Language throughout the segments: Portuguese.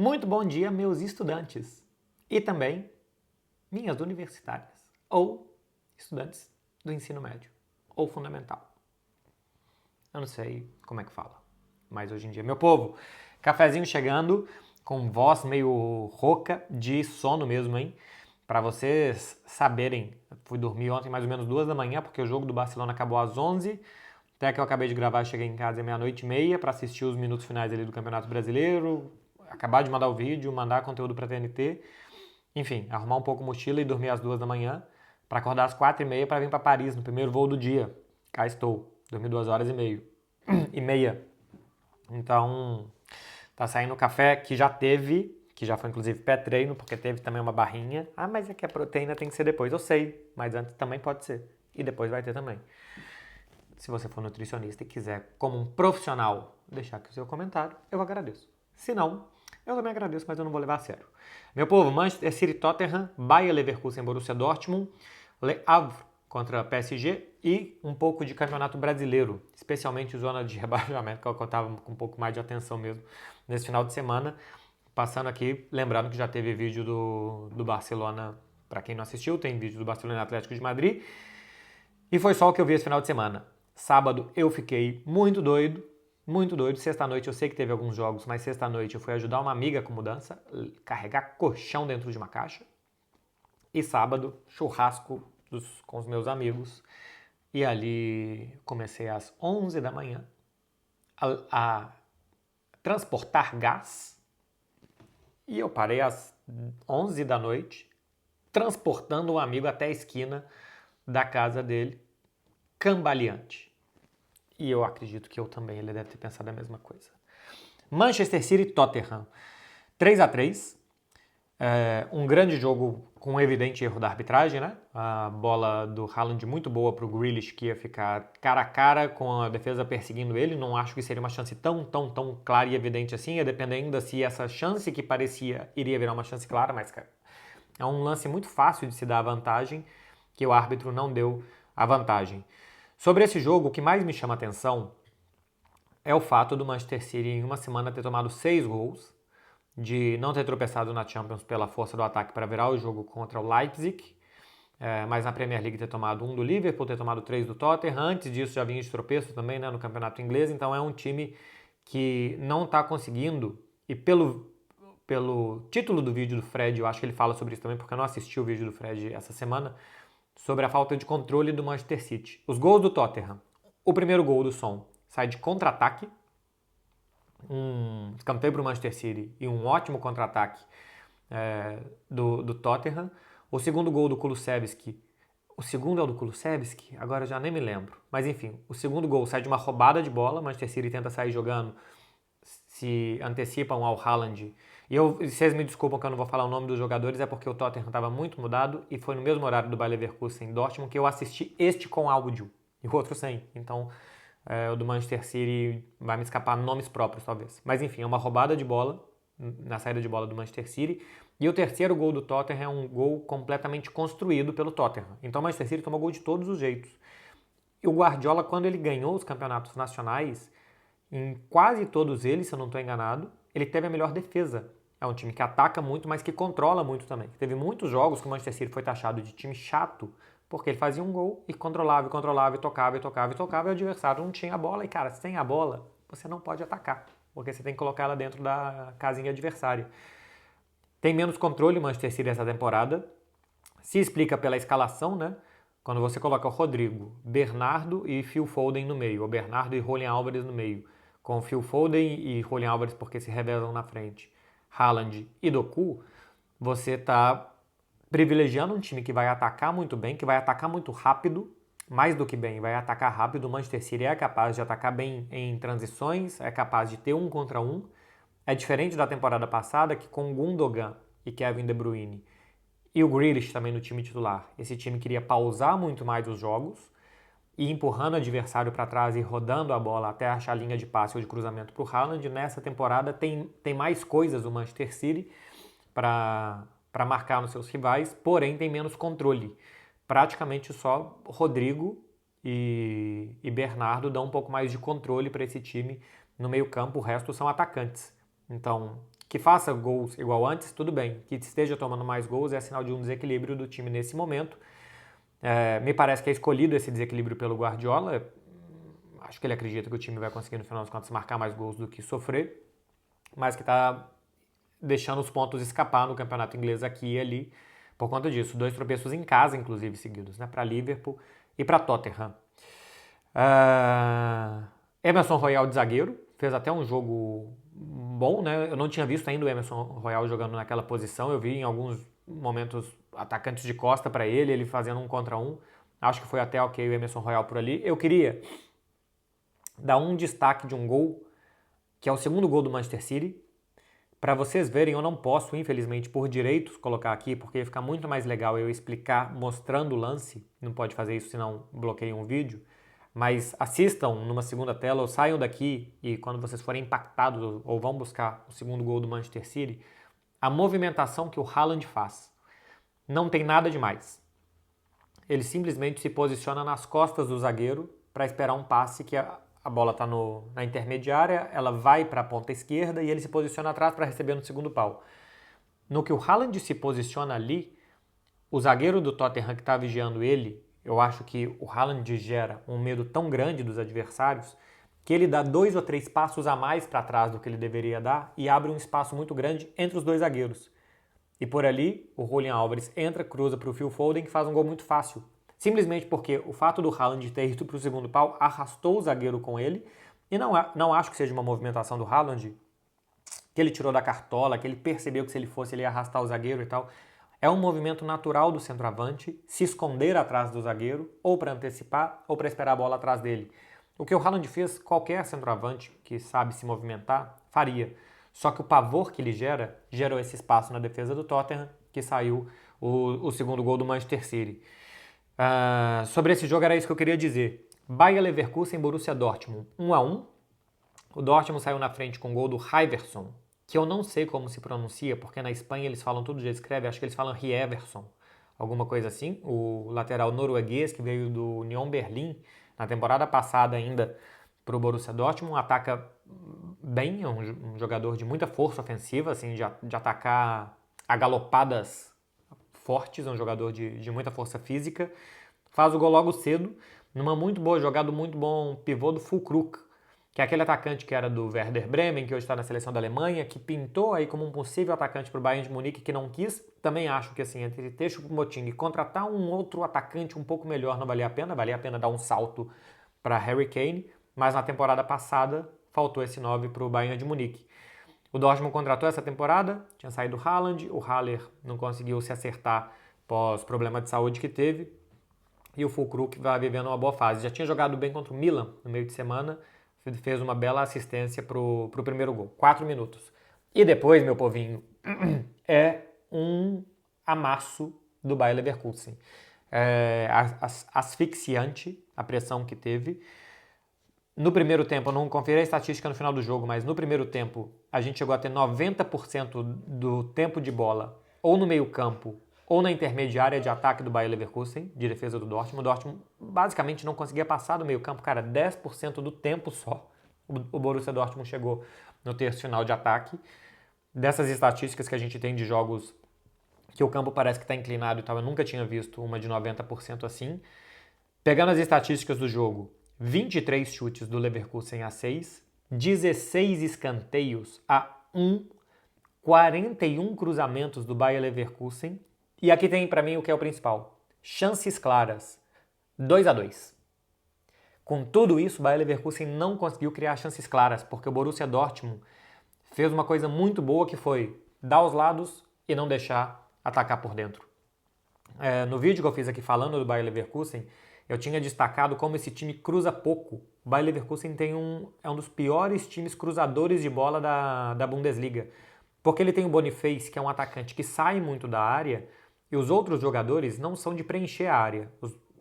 Muito bom dia, meus estudantes e também minhas universitárias ou estudantes do ensino médio ou fundamental. Eu não sei como é que fala, mas hoje em dia, meu povo, cafezinho chegando com voz meio rouca de sono mesmo, hein? Para vocês saberem, fui dormir ontem mais ou menos 2 da manhã porque o jogo do Barcelona acabou às 11. Até que eu acabei de gravar, cheguei em casa meia-noite e meia para assistir os minutos finais ali do Campeonato Brasileiro, acabar de mandar o vídeo, mandar conteúdo para a TNT, enfim, arrumar um pouco a mochila e dormir às 2 da manhã para acordar às 4h30 para vir para Paris no primeiro voo do dia. Cá estou, dormi 2 horas e meia. Então, tá saindo o café que já foi inclusive pré-treino, porque teve também uma barrinha. Ah, mas é que a proteína tem que ser depois. Eu sei, mas antes também pode ser. E depois vai ter também. Se você for nutricionista e quiser, como um profissional, deixar aqui o seu comentário, eu agradeço. Se não, eu também agradeço, mas eu não vou levar a sério. Meu povo, Manchester City, Tottenham, Bayer Leverkusen, Borussia Dortmund, Le Havre contra PSG e um pouco de campeonato brasileiro, especialmente zona de rebaixamento, que é o que eu estava com um pouco mais de atenção mesmo nesse final de semana. Passando aqui, lembrando que já teve vídeo do Barcelona, para quem não assistiu, tem vídeo do Barcelona e Atlético de Madrid. E foi só o que eu vi esse final de semana. Sábado eu fiquei muito doido. Sexta-noite eu sei que teve alguns jogos, mas sexta-noite eu fui ajudar uma amiga com mudança, carregar colchão dentro de uma caixa. E sábado, churrasco com os meus amigos. E ali comecei às 11 da manhã a transportar gás. E eu parei às 11 da noite, transportando um amigo até a esquina da casa dele, cambaleante. E eu acredito que eu também, ele deve ter pensado a mesma coisa. Manchester City e Tottenham. 3-3. Um grande jogo com um evidente erro da arbitragem, né? A bola do Haaland muito boa para o Grealish, que ia ficar cara a cara com a defesa perseguindo ele. Não acho que seria uma chance tão clara e evidente assim. Ia depender ainda se essa chance que parecia iria virar uma chance clara, mas cara, é um lance muito fácil de se dar a vantagem, que o árbitro não deu a vantagem. Sobre esse jogo, o que mais me chama a atenção é o fato do Manchester City em uma semana ter tomado 6 gols, de não ter tropeçado na Champions pela força do ataque para virar o jogo contra o Leipzig, mas na Premier League ter tomado 1 do Liverpool, ter tomado 3 do Tottenham. Antes disso já vinha de tropeço também, né, no campeonato inglês. Então é um time que não está conseguindo, e pelo título do vídeo do Fred, eu acho que ele fala sobre isso também, porque eu não assisti o vídeo do Fred essa semana, sobre a falta de controle do Manchester City. Os gols do Tottenham. O primeiro gol do Son sai de contra-ataque, um escanteio para o Manchester City e um ótimo contra-ataque do Tottenham. O segundo gol do Kulusevski. O segundo é o do Kulusevski? Agora eu já nem me lembro. Mas enfim, o segundo gol sai de uma roubada de bola. Manchester City tenta sair jogando, se antecipam ao Haaland. E vocês me desculpam que eu não vou falar o nome dos jogadores, é porque o Tottenham estava muito mudado e foi no mesmo horário do Bayer Leverkusen em Dortmund que eu assisti este com áudio e o outro sem. Então, o do Manchester City vai me escapar nomes próprios, talvez. Mas enfim, é uma roubada de bola, na saída de bola do Manchester City. E o terceiro gol do Tottenham é um gol completamente construído pelo Tottenham. Então o Manchester City tomou gol de todos os jeitos. E o Guardiola, quando ele ganhou os campeonatos nacionais, em quase todos eles, se eu não estou enganado, ele teve a melhor defesa. É um time que ataca muito, mas que controla muito também. Teve muitos jogos que o Manchester City foi taxado de time chato, porque ele fazia um gol e controlava, e tocava, e o adversário não tinha a bola. E cara, sem a bola, você não pode atacar, porque você tem que colocar ela dentro da casinha adversária. Tem menos controle o Manchester City essa temporada. Se explica pela escalação, né? Quando você coloca o Rodrigo, Bernardo e Phil Foden no meio, ou Bernardo e Julian Álvares no meio, com o Phil Foden e Julian Álvares porque se revezam na frente, Haaland e Doku, você está privilegiando um time que vai atacar muito bem, que vai atacar muito rápido, mais do que bem, vai atacar rápido. O Manchester City é capaz de atacar bem em transições, é capaz de ter 1 contra 1. É diferente da temporada passada, que com Gundogan e Kevin De Bruyne e o Grealish também no time titular, esse time queria pausar muito mais os jogos e empurrando o adversário para trás e rodando a bola até achar a linha de passe ou de cruzamento para o Haaland. Nessa temporada tem mais coisas o Manchester City para marcar nos seus rivais, porém tem menos controle. Praticamente só Rodrigo e Bernardo dão um pouco mais de controle para esse time no meio campo, o resto são atacantes. Então, Que faça gols igual antes, tudo bem. Que esteja tomando mais gols é sinal de um desequilíbrio do time nesse momento. Me parece que é escolhido esse desequilíbrio pelo Guardiola. Acho que ele acredita que o time vai conseguir, no final das contas, marcar mais gols do que sofrer. Mas que está deixando os pontos escapar no campeonato inglês aqui e ali. Por conta disso. 2 tropeços em casa, inclusive, seguidos. Né? Para Liverpool e para Tottenham. Emerson Royal de zagueiro. Fez até um jogo bom, né? Eu não tinha visto ainda o Emerson Royal jogando naquela posição. Eu vi em alguns momentos atacantes de costa para ele fazendo 1 contra 1. Acho que foi até ok o Emerson Royal por ali. Eu queria dar um destaque de um gol, que é o segundo gol do Manchester City. Para vocês verem, eu não posso, infelizmente, por direitos, colocar aqui, porque ia ficar muito mais legal eu explicar mostrando o lance. Não pode fazer isso, senão bloqueiam o vídeo. Mas assistam numa segunda tela ou saiam daqui e quando vocês forem impactados ou vão buscar o segundo gol do Manchester City, a movimentação que o Haaland faz. Não tem nada demais. Ele simplesmente se posiciona nas costas do zagueiro para esperar um passe que a bola está na intermediária, ela vai para a ponta esquerda e ele se posiciona atrás para receber no segundo pau. No que o Haaland se posiciona ali, o zagueiro do Tottenham que está vigiando ele, eu acho que o Haaland gera um medo tão grande dos adversários que ele dá 2 ou 3 passos a mais para trás do que ele deveria dar e abre um espaço muito grande entre os 2 zagueiros. E por ali, o Julian Álvares entra, cruza para o Phil Foden, que faz um gol muito fácil. Simplesmente porque o fato do Haaland ter ido para o segundo pau arrastou o zagueiro com ele. E não acho que seja uma movimentação do Haaland que ele tirou da cartola, que ele percebeu que se ele fosse ele ia arrastar o zagueiro e tal. É um movimento natural do centroavante se esconder atrás do zagueiro, ou para antecipar, ou para esperar a bola atrás dele. O que o Haaland fez, qualquer centroavante que sabe se movimentar, faria. Só que o pavor que ele gerou esse espaço na defesa do Tottenham, que saiu o segundo gol do Manchester City. Sobre esse jogo era isso que eu queria dizer. Bayer Leverkusen e Borussia Dortmund, 1-1. O Dortmund saiu na frente com o gol do Hiverson, que eu não sei como se pronuncia, porque na Espanha eles falam tudo, já escreve, acho que eles falam Rieverson, alguma coisa assim. O lateral norueguês que veio do Union Berlin na temporada passada ainda para o Borussia Dortmund, ataca bem, é um jogador de muita força ofensiva, assim, de atacar a galopadas fortes, é um jogador de muita força física. Faz o gol logo cedo, numa muito boa jogada, muito bom pivô do Füllkrug, que é aquele atacante que era do Werder Bremen, que hoje está na seleção da Alemanha, que pintou aí como um possível atacante para o Bayern de Munique, que não quis. Também acho que assim, entre ter Choupo-Moting e contratar um outro atacante um pouco melhor não valia a pena dar um salto para Harry Kane, mas na temporada passada faltou esse 9 para o Bayern de Munique. O Dortmund contratou essa temporada, tinha saído o Haaland, o Haller não conseguiu se acertar pós problema de saúde que teve, e o Füllkrug vai vivendo uma boa fase. Já tinha jogado bem contra o Milan no meio de semana, fez uma bela assistência pro primeiro gol. 4 minutos. E depois, meu povinho, é um amasso do Bayer Leverkusen. Asfixiante a pressão que teve. No primeiro tempo, eu não conferi a estatística no final do jogo, mas no primeiro tempo a gente chegou a ter 90% do tempo de bola ou no meio campo ou na intermediária de ataque do Bayer Leverkusen, de defesa do Dortmund. O Dortmund basicamente não conseguia passar do meio campo, cara, 10% do tempo só. O Borussia Dortmund chegou no terço final de ataque. Dessas estatísticas que a gente tem de jogos que o campo parece que está inclinado e tal, eu nunca tinha visto uma de 90% assim. Pegando as estatísticas do jogo, 23 chutes do Leverkusen a 6, 16 escanteios a 1, 41 cruzamentos do Bayer Leverkusen. E aqui tem para mim o que é o principal. Chances claras, 2-2. Com tudo isso, o Bayer Leverkusen não conseguiu criar chances claras, porque o Borussia Dortmund fez uma coisa muito boa que foi dar os lados e não deixar atacar por dentro. No vídeo que eu fiz aqui falando do Bayer Leverkusen, eu tinha destacado como esse time cruza pouco. O Bayer Leverkusen é um dos piores times cruzadores de bola da Bundesliga, porque ele tem o Boniface, que é um atacante que sai muito da área, e os outros jogadores não são de preencher a área.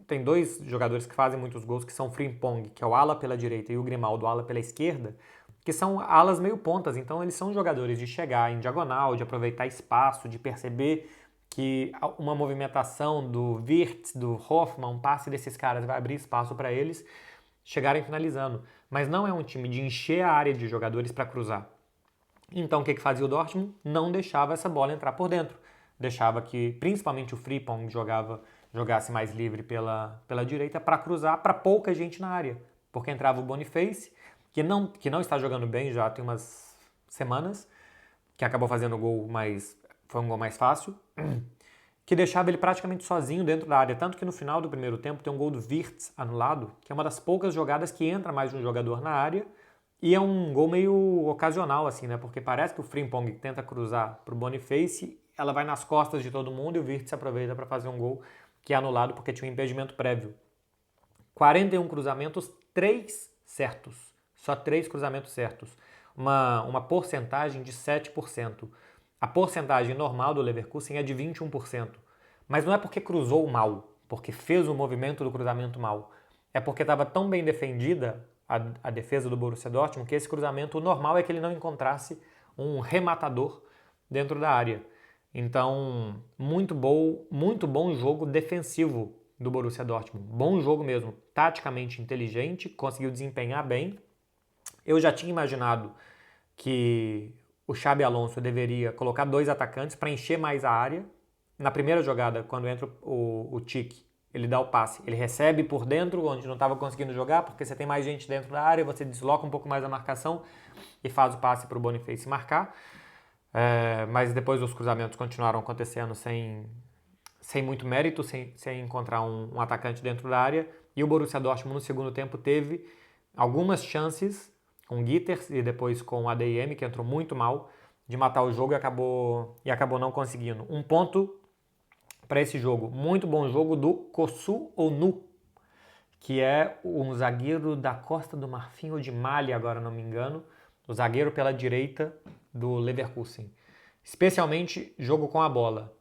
Tem 2 jogadores que fazem muitos gols, que são o Frimpong, que é o ala pela direita, e o Grimaldo, o ala pela esquerda, que são alas meio pontas. Então eles são jogadores de chegar em diagonal, de aproveitar espaço, de perceber que uma movimentação do Wirtz, do Hoffmann, um passe desses caras vai abrir espaço para eles chegarem finalizando. Mas não é um time de encher a área de jogadores para cruzar. Então o que fazia o Dortmund? Não deixava essa bola entrar por dentro. Deixava que principalmente o Frimpong jogasse mais livre pela direita para cruzar para pouca gente na área. Porque entrava o Boniface, que não está jogando bem já tem umas semanas, que acabou fazendo o gol, mas foi um gol mais fácil, que deixava ele praticamente sozinho dentro da área. Tanto que no final do primeiro tempo tem um gol do Wirtz anulado, que é uma das poucas jogadas que entra mais de um jogador na área, e é um gol meio ocasional, assim, né? Porque parece que o Frimpong tenta cruzar pro Boniface, ela vai nas costas de todo mundo e o Wirtz aproveita para fazer um gol que é anulado porque tinha um impedimento prévio. 41 cruzamentos, 3 certos. Só 3 cruzamentos certos. Uma porcentagem de 7%. A porcentagem normal do Leverkusen é de 21%. Mas não é porque cruzou mal, porque fez o movimento do cruzamento mal. É porque estava tão bem defendida a defesa do Borussia Dortmund que esse cruzamento, o normal é que ele não encontrasse um rematador dentro da área. Então, muito bom jogo defensivo do Borussia Dortmund. Bom jogo mesmo, taticamente inteligente, conseguiu desempenhar bem. Eu já tinha imaginado que o Xabi Alonso deveria colocar 2 atacantes para encher mais a área. Na primeira jogada, quando entra o Tchik, ele dá o passe, ele recebe por dentro, onde não estava conseguindo jogar, porque você tem mais gente dentro da área, você desloca um pouco mais a marcação e faz o passe para o Boniface marcar. Mas depois os cruzamentos continuaram acontecendo sem muito mérito, sem encontrar um atacante dentro da área. E o Borussia Dortmund no segundo tempo teve algumas chances com o Gitters e depois com o ADM, que entrou muito mal, de matar o jogo e acabou não conseguindo. Um ponto para esse jogo. Muito bom jogo do Kosu Onu, que é um zagueiro da Costa do Marfim ou de Mali, agora não me engano. O zagueiro pela direita do Leverkusen. Especialmente jogo com a bola.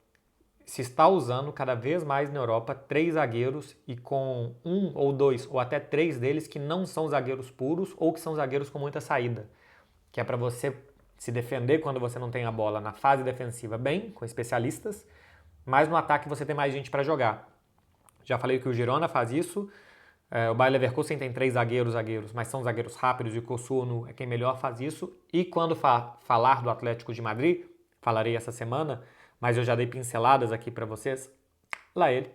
Se está usando cada vez mais na Europa 3 zagueiros e com 1 ou 2 ou até 3 deles que não são zagueiros puros ou que são zagueiros com muita saída. Que é para você se defender quando você não tem a bola na fase defensiva bem, com especialistas, mas no ataque você tem mais gente para jogar. Já falei que o Girona faz isso, o Bayer Leverkusen tem 3 zagueiros, mas são zagueiros rápidos e o Kosuno é quem melhor faz isso. E quando falar do Atlético de Madrid, falarei essa semana, mas eu já dei pinceladas aqui para vocês, lá ele,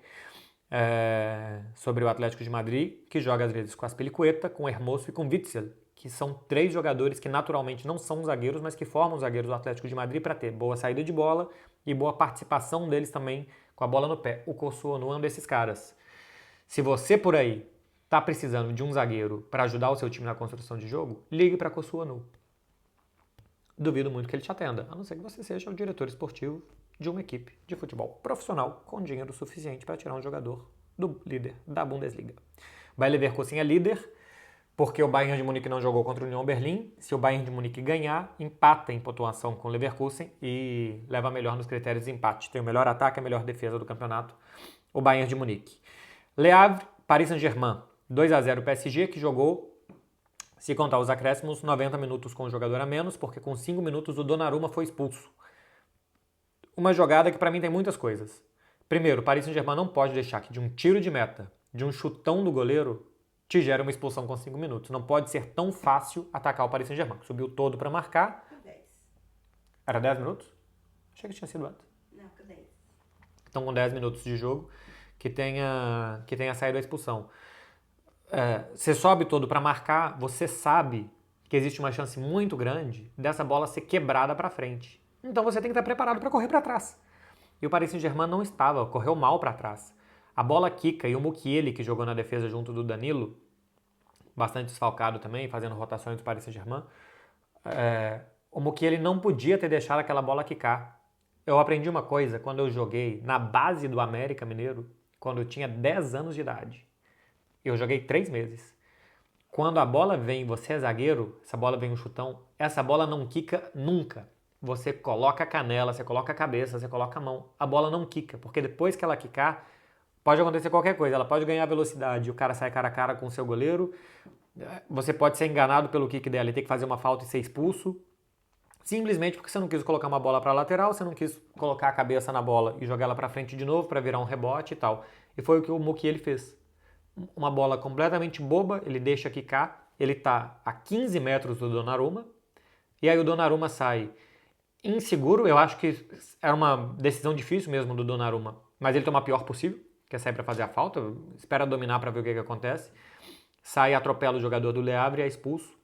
sobre o Atlético de Madrid, que joga às vezes com Azpilicueta, com Hermoso e com Witzel, que são 3 jogadores que naturalmente não são zagueiros, mas que formam os zagueiros do Atlético de Madrid para ter boa saída de bola e boa participação deles também com a bola no pé. O Kosuno é um desses caras. Se você por aí está precisando de um zagueiro para ajudar o seu time na construção de jogo, ligue para Kosuno. Duvido muito que ele te atenda, a não ser que você seja o diretor esportivo de uma equipe de futebol profissional com dinheiro suficiente para tirar um jogador do líder da Bundesliga. Bayer Leverkusen é líder porque o Bayern de Munique não jogou contra o Union Berlim. Se o Bayern de Munique ganhar, empata em pontuação com o Leverkusen e leva melhor nos critérios de empate. Tem o melhor ataque e a melhor defesa do campeonato, o Bayern de Munique. Le Havre, Paris Saint-Germain, 2-0 PSG, que jogou, se contar os acréscimos, 90 minutos com o jogador a menos, porque com 5 minutos o Donnarumma foi expulso. Uma jogada que para mim tem muitas coisas. Primeiro, o Paris Saint-Germain não pode deixar que de um tiro de meta, de um chutão do goleiro, te gere uma expulsão com 5 minutos. Não pode ser tão fácil atacar o Paris Saint-Germain. Subiu todo para marcar. 10. Era 10 minutos? Achei que tinha sido antes. Não, com 10. Então com 10 minutos de jogo que tenha saído a expulsão. Você sobe todo para marcar, você sabe que existe uma chance muito grande dessa bola ser quebrada para frente. Então você tem que estar preparado para correr para trás. E o Paris Saint-Germain não estava, correu mal para trás. A bola quica e o Mukiele, que jogou na defesa junto do Danilo, bastante desfalcado também, fazendo rotações do Paris Saint-Germain, o Mukiele não podia ter deixado aquela bola quicar. Eu aprendi uma coisa quando eu joguei na base do América Mineiro, quando eu tinha 10 anos de idade. Eu joguei 3 meses. Quando a bola vem, você é zagueiro, essa bola vem um chutão, essa bola não quica nunca. Você coloca a canela, você coloca a cabeça, você coloca a mão. A bola não quica, porque depois que ela quicar, pode acontecer qualquer coisa. Ela pode ganhar velocidade, o cara sai cara a cara com o seu goleiro, você pode ser enganado pelo kick dela e ter que fazer uma falta e ser expulso, simplesmente porque você não quis colocar uma bola para a lateral, você não quis colocar a cabeça na bola e jogar ela para frente de novo para virar um rebote e tal. E foi o que o Mukiele fez. Uma bola completamente boba, ele deixa quicar, ele tá a 15 metros do Donnarumma, E aí o Donnarumma sai inseguro, eu acho que era uma decisão difícil mesmo do Donnarumma, mas ele toma a pior possível, que é sair para fazer a falta, espera dominar para ver o que acontece. Sai, atropela o jogador do Le Havre e é expulso.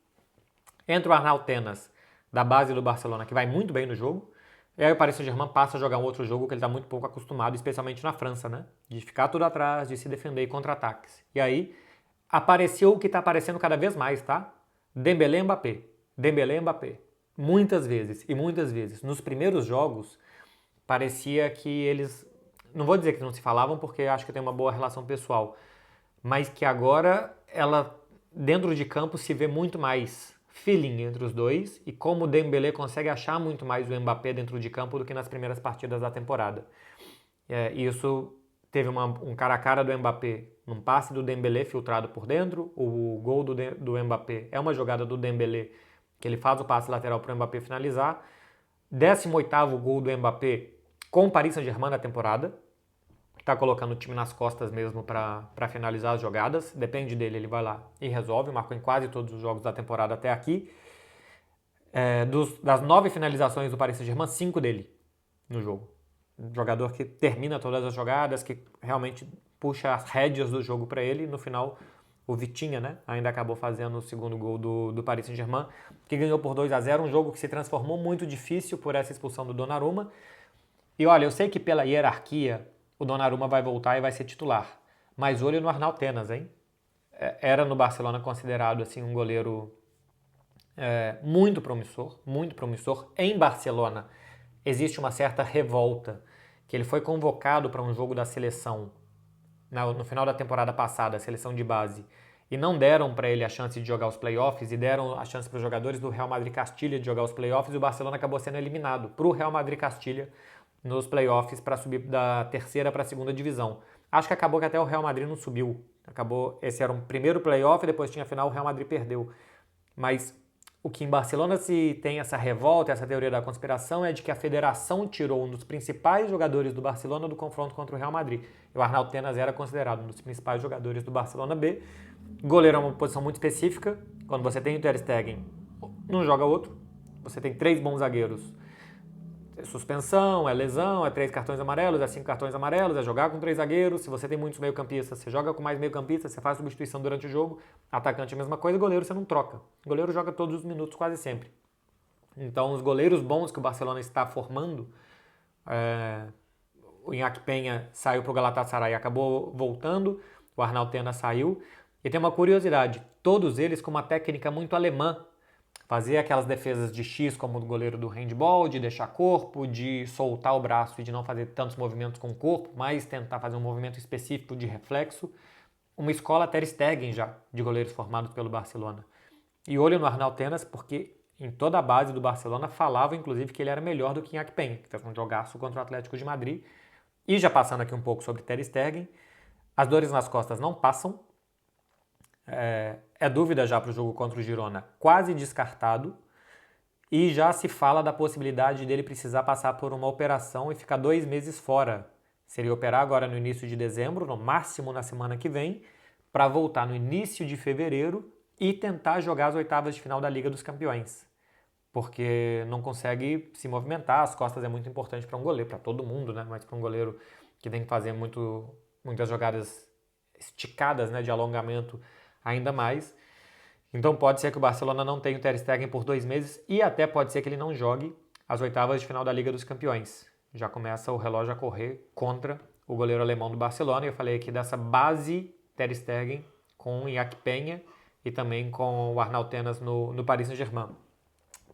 Entra o Arnau Tenas, da base do Barcelona, que vai muito bem no jogo. E aí o Paris Saint-Germain passa a jogar um outro jogo que ele está muito pouco acostumado, especialmente na França, né? De ficar tudo atrás, de se defender e contra-ataques. E aí apareceu o que está aparecendo cada vez mais, tá? Dembélé e Mbappé. Dembélé e Mbappé. Muitas vezes, e muitas vezes. Nos primeiros jogos, parecia que eles... Não vou dizer que não se falavam, porque acho que tem uma boa relação pessoal. Mas que agora, dentro de campo, se vê muito mais feeling entre os dois. E como o Dembélé consegue achar muito mais o Mbappé dentro de campo do que nas primeiras partidas da temporada. Isso teve um cara a cara do Mbappé num passe do Dembélé filtrado por dentro. O gol do Mbappé é uma jogada do Dembélé, que ele faz o passe lateral para o Mbappé finalizar. 18º gol do Mbappé com o Paris Saint-Germain na temporada. Está colocando o time nas costas mesmo para finalizar as jogadas. Depende dele, ele vai lá e resolve. Marcou em quase todos os jogos da temporada até aqui. Das 9 finalizações do Paris Saint-Germain, 5 dele no jogo. Um jogador que termina todas as jogadas, que realmente puxa as rédeas do jogo para ele. No final, o Vitinha, né, ainda acabou fazendo o segundo gol do Paris Saint-Germain, que ganhou por 2-0, um jogo que se transformou muito difícil por essa expulsão do Donnarumma. E olha, eu sei que pela hierarquia o Donnarumma vai voltar e vai ser titular, mas olho no Arnau Tenas, hein? Era no Barcelona considerado assim um goleiro muito promissor. Em Barcelona existe uma certa revolta, que ele foi convocado para um jogo da seleção no final da temporada passada, a seleção de base, e não deram para ele a chance de jogar os playoffs e deram a chance para os jogadores do Real Madrid Castilha de jogar os playoffs, e o Barcelona acabou sendo eliminado para o Real Madrid Castilha nos playoffs para subir da terceira para a segunda divisão. Acho que acabou que até o Real Madrid não subiu. Esse era um primeiro playoff, depois tinha a final, o Real Madrid perdeu. Mas o que em Barcelona se tem essa revolta, essa teoria da conspiração, é de que a federação tirou um dos principais jogadores do Barcelona do confronto contra o Real Madrid. E o Arnau Tenas era considerado um dos principais jogadores do Barcelona B. Goleiro é uma posição muito específica. Quando você tem o Ter Stegen, não joga outro. Você tem 3 bons zagueiros. É suspensão, é lesão, é 3 cartões amarelos, é 5 cartões amarelos, é jogar com 3 zagueiros. Se você tem muitos meio-campistas, você joga com mais meio-campistas, você faz substituição durante o jogo. Atacante é a mesma coisa, goleiro você não troca. Goleiro joga todos os minutos, quase sempre. Então, os goleiros bons que o Barcelona está formando, o Iñaki Peña saiu para o Galatasaray e acabou voltando, o Arnau Tenas saiu. E tem uma curiosidade, todos eles com uma técnica muito alemã. Fazer aquelas defesas de X como o goleiro do handball, de deixar corpo, de soltar o braço e de não fazer tantos movimentos com o corpo, mas tentar fazer um movimento específico de reflexo. Uma escola Ter Stegen já, de goleiros formados pelo Barcelona. E olho no Arnau Tenas, porque em toda a base do Barcelona falava, inclusive, que ele era melhor do que Iñaki Peña, que fez um jogaço contra o Atlético de Madrid. E já passando aqui um pouco sobre Ter Stegen, as dores nas costas não passam. É dúvida já para o jogo contra o Girona, quase descartado, e já se fala da possibilidade dele precisar passar por uma operação e ficar 2 meses fora. Seria operar agora no início de dezembro, no máximo na semana que vem, para voltar no início de fevereiro e tentar jogar as oitavas de final da Liga dos Campeões. Porque não consegue se movimentar, as costas é muito importante para um goleiro, para todo mundo, né? Mas para um goleiro que tem que fazer muitas jogadas esticadas, né, de alongamento, ainda mais. Então pode ser que o Barcelona não tenha o Ter Stegen por 2 meses e até pode ser que ele não jogue as oitavas de final da Liga dos Campeões. Já começa o relógio a correr contra o goleiro alemão do Barcelona. Eu falei aqui dessa base Ter Stegen com o Iñaki Peña e também com o Arnau Tenas no Paris Saint-Germain.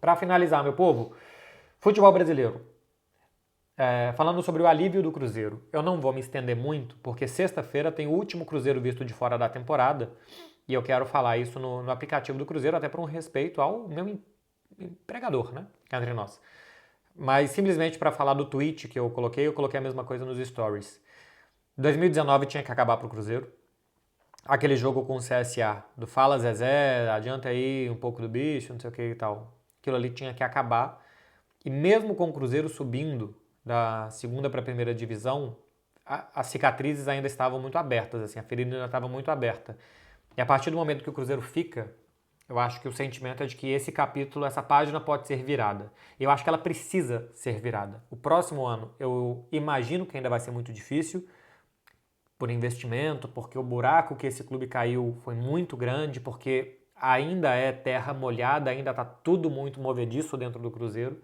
Para finalizar, meu povo, futebol brasileiro. Falando sobre o alívio do Cruzeiro. Eu não vou me estender muito, porque sexta-feira tem o último Cruzeiro visto de fora da temporada. E eu quero falar isso no aplicativo do Cruzeiro, até por um respeito ao meu empregador, né? Entre nós. Mas simplesmente para falar do tweet que eu coloquei a mesma coisa nos stories. 2019 tinha que acabar para o Cruzeiro. Aquele jogo com o CSA, do fala Zezé, adianta aí um pouco do bicho, não sei o que e tal. Aquilo ali tinha que acabar. E mesmo com o Cruzeiro subindo da segunda para a primeira divisão, as cicatrizes ainda estavam muito abertas, assim, a ferida ainda estava muito aberta. E a partir do momento que o Cruzeiro fica Eu acho que o sentimento é de que esse capítulo, essa página pode ser virada. Eu acho que ela precisa ser virada. O próximo ano, eu imagino que ainda vai ser muito difícil, por investimento, porque o buraco que esse clube caiu foi muito grande, porque ainda é terra molhada, ainda está tudo muito movediço dentro do Cruzeiro.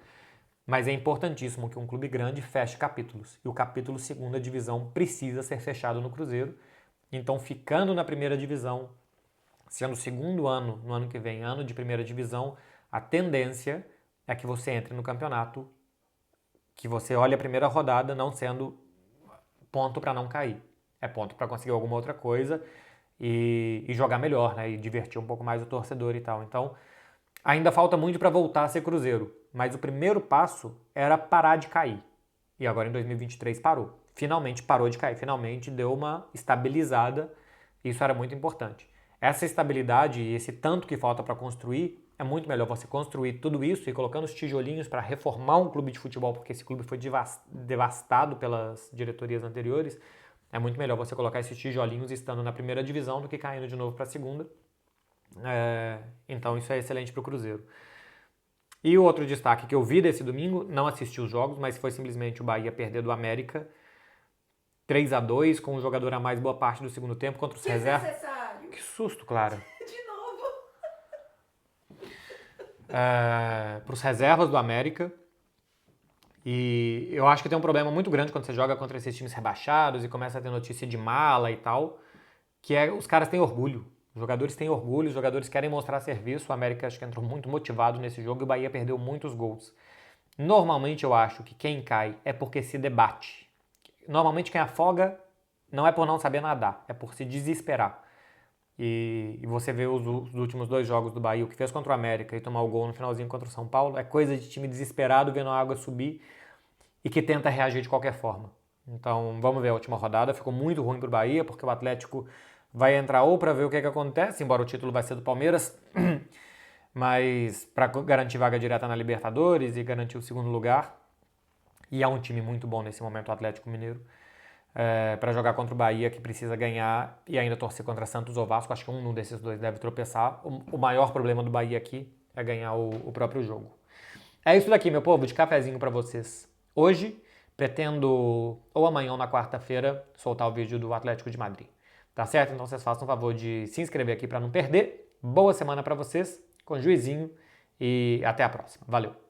Mas é importantíssimo que um clube grande feche capítulos. E o capítulo segunda divisão precisa ser fechado no Cruzeiro. Então, ficando na primeira divisão, sendo o segundo ano, no ano que vem, ano de primeira divisão, a tendência é que você entre no campeonato, que você olhe a primeira rodada não sendo ponto para não cair. É ponto para conseguir alguma outra coisa e jogar melhor, né? E divertir um pouco mais o torcedor e tal. Então, ainda falta muito para voltar a ser Cruzeiro, mas o primeiro passo era parar de cair. E agora em 2023 parou. Finalmente parou de cair, finalmente deu uma estabilizada. Isso era muito importante. Essa estabilidade e esse tanto que falta para construir, é muito melhor você construir tudo isso e colocando os tijolinhos para reformar um clube de futebol, porque esse clube foi devastado pelas diretorias anteriores. É muito melhor você colocar esses tijolinhos estando na primeira divisão do que caindo de novo para a segunda. Então isso é excelente para o Cruzeiro. E o outro destaque que eu vi desse domingo, não assisti os jogos, mas foi simplesmente o Bahia perder do América 3-2 com um jogador a mais boa parte do segundo tempo contra os reservas. Que susto, Clara. De novo. Para os reservas do América. E eu acho que tem um problema muito grande quando você joga contra esses times rebaixados e começa a ter notícia de mala e tal, que é os caras têm orgulho. Os jogadores têm orgulho, os jogadores querem mostrar serviço. O América acho que entrou muito motivado nesse jogo e o Bahia perdeu muitos gols. Normalmente eu acho que quem cai é porque se debate. Normalmente quem afoga não é por não saber nadar, é por se desesperar. E você vê os últimos 2 jogos do Bahia, o que fez contra o América e tomar o gol no finalzinho contra o São Paulo, é coisa de time desesperado vendo a água subir e que tenta reagir de qualquer forma. Então vamos ver a última rodada, ficou muito ruim pro Bahia, porque o Atlético vai entrar ou para ver o que acontece, embora o título vai ser do Palmeiras, mas para garantir vaga direta na Libertadores e garantir o segundo lugar. E é um time muito bom nesse momento, o Atlético Mineiro, para jogar contra o Bahia, que precisa ganhar e ainda torcer contra Santos ou Vasco. Acho que um desses dois deve tropeçar. O maior problema do Bahia aqui é ganhar o próprio jogo. É isso daqui, meu povo, de cafezinho para vocês. Hoje, pretendo, ou amanhã ou na quarta-feira, soltar o vídeo do Atlético de Madrid. Tá certo? Então vocês façam o favor de se inscrever aqui para não perder. Boa semana para vocês, com juizinho e até a próxima. Valeu!